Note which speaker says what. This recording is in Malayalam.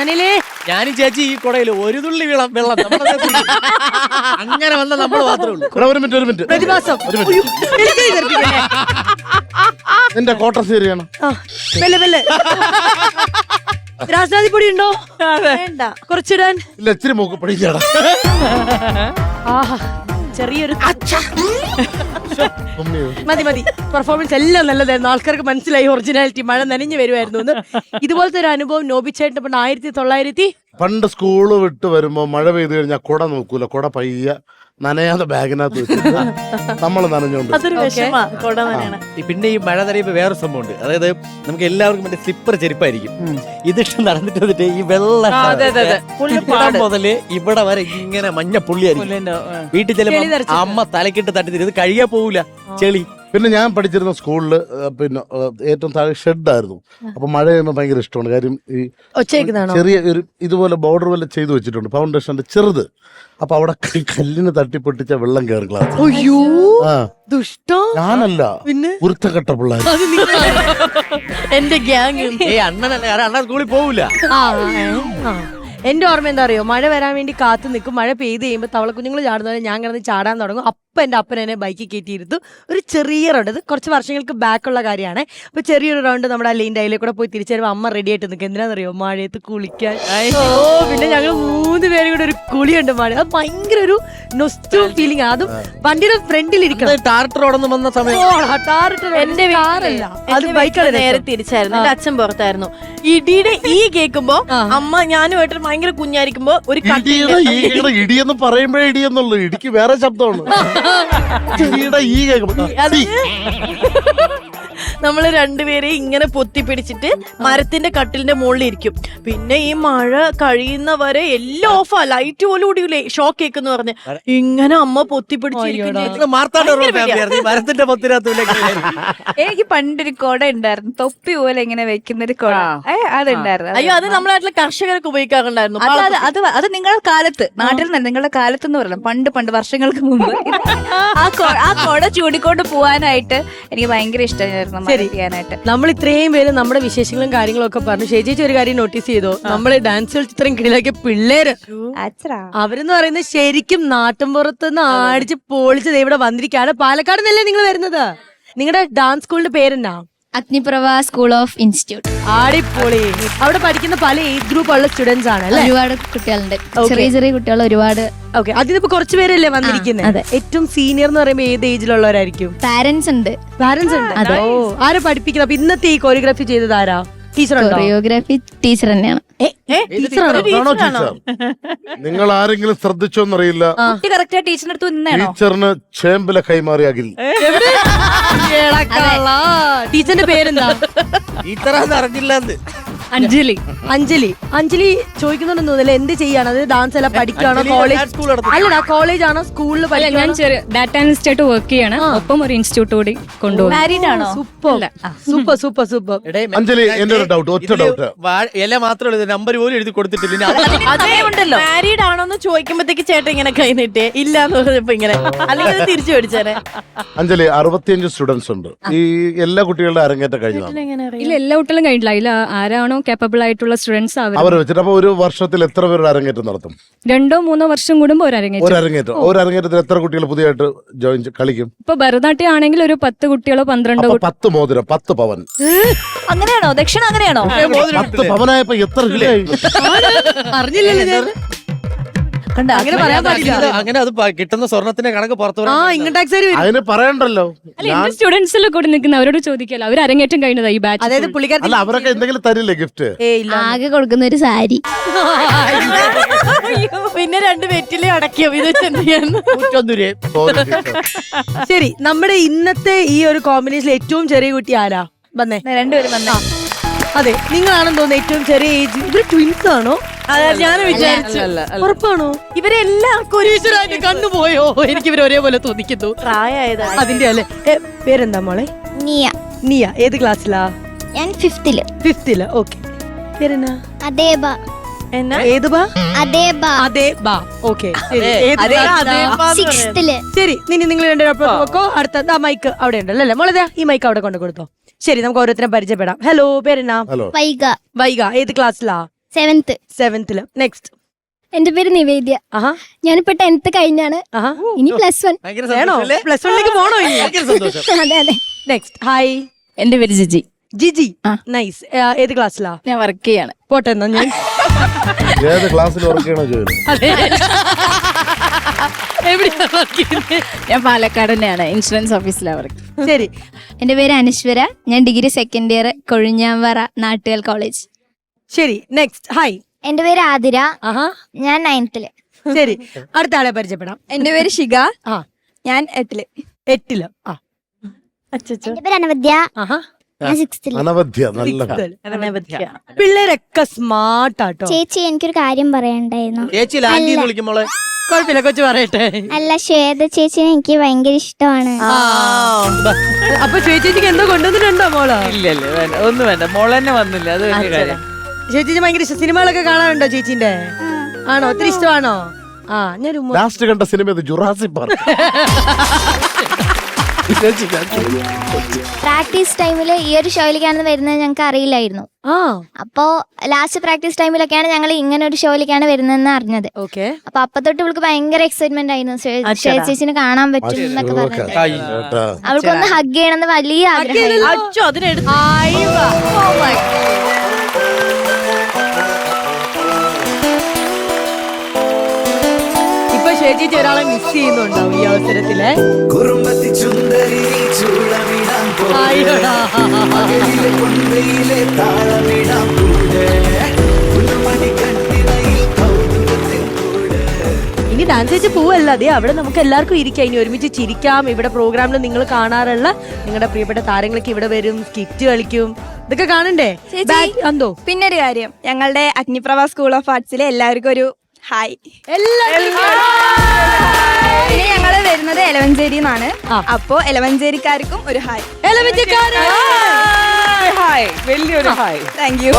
Speaker 1: നനിലേ
Speaker 2: ഞാനും ചേച്ചി ഈ കുടയിൽ ഒരു തുള്ളി വെള്ളം അങ്ങനെ വന്ന നമ്മൾ മാത്രമേ ഉള്ളൂ.
Speaker 3: ഒരു മിനിറ്റ്
Speaker 1: പ്രതിഭാസം
Speaker 3: എന്റെ കോട്ട ശരിയാണ്.
Speaker 1: രാജനാഥിപ്പൊടി ഉണ്ടോ? വേണ്ട, കുറച്ചിടാൻ.
Speaker 3: ഇല്ല, ഇച്ചിരി മൂക്ക് പൊടിച്ചാടാ.
Speaker 1: ആഹാ, ചെറിയൊരു മതി മതി. പെർഫോമൻസ് എല്ലാം നല്ലതായിരുന്നു. ആൾക്കാർക്ക് മനസ്സിലായി ഒറിജിനാലിറ്റി. മഴ നനഞ്ഞു വരുമായിരുന്നു എന്ന്. ഇതുപോലത്തെ ഒരു അനുഭവം നോബിച്ചേട്ടൻ 1900
Speaker 3: പണ്ട് സ്കൂള് വിട്ട് വരുമ്പോ മഴ പെയ്ത് കഴിഞ്ഞാൽ കുട നോക്കൂല, കുട പയ്യ നനയാതെ ബാഗിനകത്ത് വെച്ചിട്ട് നമ്മൾ നനഞ്ഞോണ്ട്.
Speaker 2: പിന്നെ ഈ മഴ നനയുമ്പോ വേറെ സംഭവമുണ്ട്. അതായത് നമുക്ക് എല്ലാവർക്കും മറ്റേ സ്ലിപ്പർ ചെരുപ്പായിരിക്കും. ഇതിട്ട് നടന്നിട്ട് വന്നിട്ട് ഈ വെള്ളം മുതല് ഇവിടെ വരെ ഇങ്ങനെ മഞ്ഞ പുള്ളിയായിരിക്കും. വീട്ടിൽ ചിലപ്പോ അമ്മ തലക്കിട്ട് തട്ടി ഇത് കഴിയാൻ പോവില്ല ചെളി.
Speaker 3: പിന്നെ ഞാൻ പഠിച്ചിരുന്ന സ്കൂളില് പിന്നെ ഏറ്റവും താഴെ ഷെഡായിരുന്നു. അപ്പൊ മഴ ചെയ്യുമ്പോൾ ഭയങ്കര ഇഷ്ടമാണ്. കാര്യം ഈ ചെറിയ ഒരു ഇതുപോലെ ബോർഡർ പോലെ ചെയ്തു വെച്ചിട്ടുണ്ട്, ഫൗണ്ടേഷന്റെ ചെറുത്. അപ്പൊ അവിടെ കല്ലിന് തട്ടിപ്പൊട്ടിച്ച വെള്ളം കയറി ക്ലാസ്. ഞാനല്ല, വൃത്തക്കെട്ട പിള്ളേർ.
Speaker 1: എന്റെ ഗ്യാങ്
Speaker 2: അണ്ണനല്ല, അണ്ണൻ സ്കൂളിൽ പോവില്ല.
Speaker 1: എന്റെ ഓർമ്മ എന്താ അറിയോ, മഴ വരാൻ വേണ്ടി കാത്തു നിൽക്കും. മഴ പെയ്ത് കഴിയുമ്പോൾ തവളക്കുഞ്ഞുങ്ങൾ ചാടുന്നവരെ ഞാൻ കിടന്ന് ചാടാൻ തുടങ്ങും. അപ്പം എൻ്റെ അപ്പൻ എന്നെ ബൈക്കിൽ കയറ്റിയിരുന്നു. ഒരു ചെറിയ റൗണ്ട്, ഇത് കുറച്ച് വർഷങ്ങൾക്ക് ബാക്കുള്ള കാര്യമാണ്. അപ്പോൾ ചെറിയൊരു റൗണ്ട് നമ്മുടെ ആ ലൈൻ്റെ അതിലെ കൂടെ പോയി തിരിച്ചു വരുമ്പോൾ അമ്മ റെഡി ആയിട്ട് നിൽക്കും. എന്തിനാണെന്നറിയോ, മഴയത്ത് കുളിക്കാൻ. പിന്നെ ഞങ്ങൾ 3 പേരും കൂടെ ഒരു കുളിയുണ്ട് മഴ. അത് ഭയങ്കര ഒരു നൊസ്റ്റു ഫീലിംഗ്. അതും വണ്ടിയുടെ ഫ്രണ്ടിലിരിക്കണം.
Speaker 2: ടാർട്ടർ ഓടന്ന് വന്ന സമയം
Speaker 1: എന്റെ കാറല്ല, അത് ബൈക്കാണ്.
Speaker 4: നേരെ തിരിച്ചായിരുന്നു. എന്റെ അച്ഛൻ പുറത്തായിരുന്നു. ഇടിയുടെ ഈ കേൾക്കുമ്പോ അമ്മ ഞാനുമായിട്ട് ഭയങ്കര കുഞ്ഞായിരിക്കുമ്പോ ഒരു
Speaker 3: ഇടിയെന്ന് പറയുമ്പോഴേ ഇടിയെന്നുള്ളൂ, ഇടിക്ക് വേറെ ശബ്ദമാണ്.
Speaker 4: നമ്മള് രണ്ടുപേരെ ഇങ്ങനെ പൊത്തി പിടിച്ചിട്ട് മരത്തിന്റെ കട്ടിലിന്റെ മുകളിൽ ഇരിക്കും. പിന്നെ ഈ മഴ കഴിയുന്നവരെ എല്ലാം ഓഫാ, ലൈറ്റ് പോലും കൂടിയില്ലേ, ഷോക്ക് കേക്കെന്ന് പറഞ്ഞ് ഇങ്ങനെ അമ്മ പൊത്തി പിടിച്ചിരിക്കും.
Speaker 5: എനിക്ക് പണ്ടൊരു കൊട ഉണ്ടായിരുന്നു, തൊപ്പി പോലെ ഇങ്ങനെ വെക്കുന്നൊരു കൊട. അതുണ്ടായിരുന്നു.
Speaker 4: അയ്യോ, അത് നമ്മുടെ നാട്ടിലെ കർഷകർക്ക് ഉപയോഗിക്കാറുണ്ടായിരുന്നു.
Speaker 5: അത് നിങ്ങളുടെ കാലത്ത്, നാട്ടിൽ നിന്ന് നിങ്ങളുടെ കാലത്ത് എന്ന് പറയണം, പണ്ട് വർഷങ്ങൾക്ക് മുമ്പ് ആ കൊട ചൂടിക്കൊണ്ട് പോവാനായിട്ട് എനിക്ക് ഭയങ്കര ഇഷ്ടമായിരുന്നു.
Speaker 1: നമ്മൾ ഇത്രയും പേര് നമ്മുടെ വിശേഷങ്ങളും കാര്യങ്ങളും ഒക്കെ പറഞ്ഞു. ചേച്ചി ഒരു കാര്യം നോട്ടീസ് ചെയ്തോ, നമ്മള് ഡാൻസ് കളിച്ച് ഇത്രയും കിടിലാക്കിയ പിള്ളേര് അവരെന്ന് പറയുന്നത് ശരിക്കും നാട്ടിൻപുറത്തുനിന്ന് ആടിച്ച് പൊളിച്ചത് ഇവിടെ വന്നിരിക്കുകയാണ്. പാലക്കാട് നിന്നല്ലേ നിങ്ങൾ വരുന്നത്? നിങ്ങളുടെ ഡാൻസ് സ്കൂളിന്റെ പേരെന്നാ?
Speaker 6: അഗ്നിപ്രഭ സ്കൂൾ ഓഫ് ഇൻസ്റ്റിറ്റ്യൂട്ട്.
Speaker 1: ആടിപ്പൊളി. അവിടെ പഠിക്കുന്ന പല ഏജ് ഗ്രൂപ്പ് ഉള്ള സ്റ്റുഡൻസ് ആണ് അല്ലേ?
Speaker 6: ഒരുപാട് കുട്ടികളുണ്ട്, ചെറിയ കുട്ടികൾ ഒരുപാട്.
Speaker 1: ഓക്കെ, അതിനിപ്പോ കുറച്ച് പേരല്ലേ വന്നിരിക്കുന്നത്? ഏറ്റവും സീനിയർ എന്ന് പറയുമ്പോ ഏത് ഏജിലുള്ളവരായിരിക്കും?
Speaker 6: പാരന്റ്സ് ഉണ്ട്.
Speaker 1: പാരന്റ്സ് ഉണ്ട്. ഓ, ആരാ പഠിപ്പിക്കുന്നത്? അപ്പൊ ഇന്നത്തെ ഈ കൊറിയോഗ്രാഫി ചെയ്തത് ആരാ?
Speaker 6: കൊറിയോഗ്രാഫി ടീച്ചർ തന്നെയാണ്.
Speaker 3: നിങ്ങൾ ആരെങ്കിലും ശ്രദ്ധിച്ചോന്നറിയില്ല, ടീച്ചറിന് ചേമ്പില കൈമാറിയാകിൽ.
Speaker 1: ടീച്ചറിന്റെ പേരെന്താ?
Speaker 2: അറിഞ്ഞില്ല.
Speaker 5: അഞ്ജലി.
Speaker 1: അഞ്ജലി ചോദിക്കുന്നുണ്ടെന്ന് തോന്നുന്നില്ല, എന്ത് ചെയ്യാണ്? അത് ഡാൻസ് എല്ലാം പഠിക്കുകയാണോ? കോളേജ് അല്ലടാ, കോളേജ് ആണോ സ്കൂളിൽ?
Speaker 5: ഞാൻ ഡാറ്റ അനലിസ്റ്റ് ആയിട്ട് വർക്ക് ചെയ്യാണ്. ഒപ്പം ഒരു ഇൻസ്റ്റിറ്റ്യൂട്ട് കൂടി കൊണ്ടുപോകും.
Speaker 1: സൂപ്പർ.
Speaker 3: അഞ്ജലി, എന്റെ ഒരു ഡൗട്ട്, ഒറ്റ ഡൗട്ട്.
Speaker 2: ഇല മാത്രമല്ല, നമ്പർ പോലും എഴുതി കൊടുത്തിട്ടില്ല.
Speaker 4: അതേണ്ടല്ലോ, മാരീഡ് ആണോന്ന് ചോദിക്കുമ്പോഴത്തേക്ക് ചേട്ടൻ ഇങ്ങനെ കൈ നീട്ടേ ഇല്ലാന്ന് പറഞ്ഞപ്പോ ഇങ്ങനെ, അല്ലെങ്കിൽ തിരിച്ചു മേടിച്ചേനെ.
Speaker 3: അഞ്ജലി, 65 സ്റ്റുഡൻസ് ഉണ്ട്. ഈ എല്ലാ കുട്ടികളുടെ അരങ്ങേറ്റം കഴിഞ്ഞതാണ്?
Speaker 5: ഇല്ല, എല്ലാ കുട്ടികളും കഴിഞ്ഞില്ല. അതിൽ ആരാണോ കേപ്പബിൾ ആയിട്ടുള്ള സ്റ്റുഡൻസ്
Speaker 3: അവർ വെച്ചിട്ട്. അപ്പൊ ഒരു വർഷത്തിൽ എത്ര പേരുടെ അരങ്ങേറ്റം നടത്തും?
Speaker 5: 2-3 വർഷം കൂടുമ്പോ ഒരു
Speaker 3: അരങ്ങേറ്റത്തിൽ എത്ര കുട്ടികൾ പുതിയതായിട്ട് ജോയിൻ കളിക്കും?
Speaker 5: ഇപ്പൊ ഭരതനാട്യം ആണെങ്കിൽ ഒരു 10 കുട്ടികളോ 12
Speaker 3: 10 മോതിരം, 10 പവൻ.
Speaker 4: അങ്ങനെയാണോ? ദക്ഷിണ അങ്ങനെയാണോ?
Speaker 3: 10 പവനായപ്പോ എത്ര കിലോയായി?
Speaker 1: അറിഞ്ഞില്ലല്ലോ ഞാൻ. അങ്ങനെ പറയാൻ പാടില്ല.
Speaker 2: അങ്ങനെ അത് കിട്ടുന്ന സ്വർണത്തിന്റെ കണക്ക് പുറത്തു
Speaker 3: അതിന് പറയണ്ടല്ലോ.
Speaker 5: സ്റ്റുഡൻസിൽ കൂടെ നിൽക്കുന്ന അവരോട് ചോദിക്കാലോ, അവർ അരങ്ങേറ്റം കഴിഞ്ഞതാ ഈ ബാച്ച്.
Speaker 1: അതായത് പുള്ളിക്കാരൻ
Speaker 3: അവരൊക്കെ എന്തെങ്കിലും തരില്ലേ ഗിഫ്റ്റ്?
Speaker 6: ആകെ കൊടുക്കുന്ന ഒരു സാരി,
Speaker 4: പിന്നെ 2 വെറ്റിലെ അടക്കിയോ ഇത്.
Speaker 1: ശരി, നമ്മുടെ ഇന്നത്തെ ഈ ഒരു കോമ്പിനേഷനിൽ ഏറ്റവും ചെറിയ കുട്ടി ആരാ വന്നേ?
Speaker 5: രണ്ടുപേരും വന്നേ.
Speaker 1: അതെ, നിങ്ങളാണെന്ന് തോന്നുന്നു ഏറ്റവും ചെറിയ ഏജ്. ഇവര് ട്വിൻസ് ആണോ?
Speaker 4: ഞാൻ വിചാരിച്ചു.
Speaker 1: ഉറപ്പാണോ?
Speaker 4: ഇവരെല്ലാം
Speaker 1: കണ്ണുപോയോ? എനിക്ക് ഇവർ ഒരേപോലെ തോന്നിക്കുന്നു.
Speaker 4: പ്രായമായതാണ്
Speaker 1: അതിന്റെ അല്ലേ. പേരെന്താ മോളെ? നിയ. ഏത് ക്ലാസ്സിലാ?
Speaker 6: ഞാൻ 5th.
Speaker 1: ഓക്കെ. പേരെന്നാ?
Speaker 6: അതേബ.
Speaker 1: ഏത് ബാ?
Speaker 6: അതേബ.
Speaker 1: Okay,
Speaker 6: 6th.
Speaker 1: ശരി. നിങ്ങൾ രണ്ടുപേരും വെക്കോ. അടുത്ത മൈക്ക് അവിടെ ഉണ്ടല്ലോ അല്ലേ മോളെ? ഈ മൈക്ക് അവിടെ കൊണ്ട് കൊടുത്തോ. ശരി, നമുക്ക് ഓരോരുത്തരും പരിചയപ്പെടാം. ഹലോ, പേരെന്നാ?
Speaker 6: വൈഗ.
Speaker 1: വൈഗ. ഏത് ക്ലാസ്സിലാ?
Speaker 6: സെവൻത്ത്.
Speaker 1: 7th. നെക്സ്റ്റ്.
Speaker 6: എന്റെ പേര് നിവേദ്യ.
Speaker 1: ആഹാ
Speaker 6: ഞാനിപ്പോ 10th കഴിഞ്ഞാണ്.
Speaker 1: ആഹാ.
Speaker 6: ഇനി +1.
Speaker 2: ഭയങ്കര
Speaker 1: വേണോ?
Speaker 2: സന്തോഷല്ലേ?
Speaker 1: +1ലേക്ക് പോണോ ഇനി?
Speaker 2: ഭയങ്കര സന്തോഷം.
Speaker 6: അതെ അതെ.
Speaker 1: നെക്സ്റ്റ്. ഹായ്
Speaker 5: എന്റെ പേര് ജിജി.
Speaker 1: ജിജി.
Speaker 5: ആ.
Speaker 1: നൈസ്. ഏത് ക്ലാസ്സിലാ?
Speaker 5: ഞാൻ വർക്ക് ചെയ്യാണ്.
Speaker 1: പോട്ടെ എന്നാ ഞാൻ.
Speaker 3: ഏത് ക്ലാസ്സിൽ വർക്ക് ചെയ്യണോ ചോദിച്ചു.
Speaker 1: അതെ. എവിടെയാ work ചെയ്യുന്നെ?
Speaker 5: ഞാൻ പാലക്കാട് തന്നെയാണ്, ഇൻഷുറൻസ് ഓഫീസിലാണ് വർക്ക്.
Speaker 1: ശരി.
Speaker 6: എന്റെ പേര് അനശ്വര. ഞാൻ degree 2nd year Kozhinjampara Nattukal college.
Speaker 1: ശരി. നെക്സ്റ്റ്. ഹായ്.
Speaker 6: എന്റെ പേര് ആതിര.
Speaker 1: ആഹാ.
Speaker 6: ഞാൻ 9th.
Speaker 1: ശരി. അടുത്ത ആളെ പരിചയപ്പെടാം.
Speaker 5: എന്റെ പേര് ഷിക.
Speaker 1: ആ.
Speaker 5: ഞാൻ 8th.
Speaker 1: 8th. ആ. അച്ചച്ചോ.
Speaker 6: എന്റെ പേര് അനവദ്യ.
Speaker 1: ആഹാ.
Speaker 6: ഞാൻ 6th.
Speaker 3: അനവധ്യ നല്ല
Speaker 1: 6th. പിള്ളേരൊക്കെ സ്മാർട്ടാട്ടോ.
Speaker 6: ചേച്ചി എനിക്കൊരു കാര്യം പറയണ്ടായിരുന്നു.
Speaker 2: ചേച്ചി ആന്റി എന്ന് വിളിക്കും മോളെ.
Speaker 1: കുഴപ്പമില്ല, കൊച്ചു പറയട്ടെ.
Speaker 6: അല്ല, ശ്വേത ചേച്ചിനെ എനിക്ക് ഭയങ്കര ഇഷ്ടമാണ്.
Speaker 1: അപ്പൊ ചേച്ചിക്ക് എന്തോ കൊണ്ടുവന്നിട്ടുണ്ടോ മോളോ?
Speaker 7: ഇല്ല വേണ്ട, ഒന്നും വേണ്ട, മോളെന്നെ വന്നില്ല, അത് വലിയ കാര്യം.
Speaker 1: ചേച്ചി ഭയങ്കര ഇഷ്ടം. സിനിമകളൊക്കെ കാണാറുണ്ടോ ചേച്ചിന്റെ? ആണോ? ഒത്തിരി ഇഷ്ടമാണോ? ആ, ഞാൻ
Speaker 3: ലാസ്റ്റ് കണ്ട സിനിമ ജുറാസിക് പാർക്ക്.
Speaker 6: പ്രാക്ടീസ് ടൈമിൽ ഈ ഒരു ഷോയിലേക്കാണ് വരുന്നത് ഞങ്ങൾക്ക് അറിയില്ലായിരുന്നു.
Speaker 1: ആ.
Speaker 6: അപ്പോ ലാസ്റ്റ് പ്രാക്ടീസ് ടൈമിലൊക്കെയാണ് ഞങ്ങൾ ഇങ്ങനെ ഒരു ഷോയിലേക്കാണ് വരുന്നതെന്ന് അറിഞ്ഞത്.
Speaker 1: ഓക്കെ.
Speaker 6: അപ്പൊ തൊട്ട് ഇവൾക്ക് ഭയങ്കര എക്സൈറ്റ്മെന്റ് ആയിരുന്നു. ശ്വേത ചേച്ചിനെ കാണാൻ പറ്റും എന്നൊക്കെ പറഞ്ഞത്. അവൾക്കൊന്ന് ഹഗ് ചെയ്യണമെന്ന് വലിയ ആഗ്രഹം.
Speaker 4: അച്ഛോ അതിനെടുത്ത്
Speaker 1: ഇപ്പൊ ചേച്ചി ഒരാളെ മിസ് ചെയ്യുന്നുണ്ടാവും ഈ അവസരത്തില്. ആയിടാ. ഇനി ഡാൻസ് വെച്ച് പോവല്ല, അതെ അവിടെ നമുക്ക് എല്ലാവർക്കും ഇരിക്കാം, ഇനി ഒരുമിച്ച് ചിരിക്കാം. ഇവിടെ പ്രോഗ്രാമിൽ നിങ്ങൾ കാണാറുള്ള നിങ്ങളുടെ പ്രിയപ്പെട്ട താരങ്ങളൊക്കെ ഇവിടെ വരും, സ്കിറ്റ് കളിക്കും, ഇതൊക്കെ കാണണ്ടേ? എന്തോ
Speaker 8: പിന്നെ ഒരു കാര്യം, ഞങ്ങളുടെ അഗ്നിപ്രഭ സ്കൂൾ ഓഫ് ആർട്സിലെ എല്ലാവർക്കും ഒരു ഹായ്. പിന്നെ ഞങ്ങള് വരുന്നത് എലവഞ്ചേരി എന്നാണ്. അപ്പോ എലവഞ്ചേരിക്കാർക്കും ഒരു ഹായ്.
Speaker 7: ഹായ്, വലിയൊരു ഹായ്.
Speaker 8: Thank you.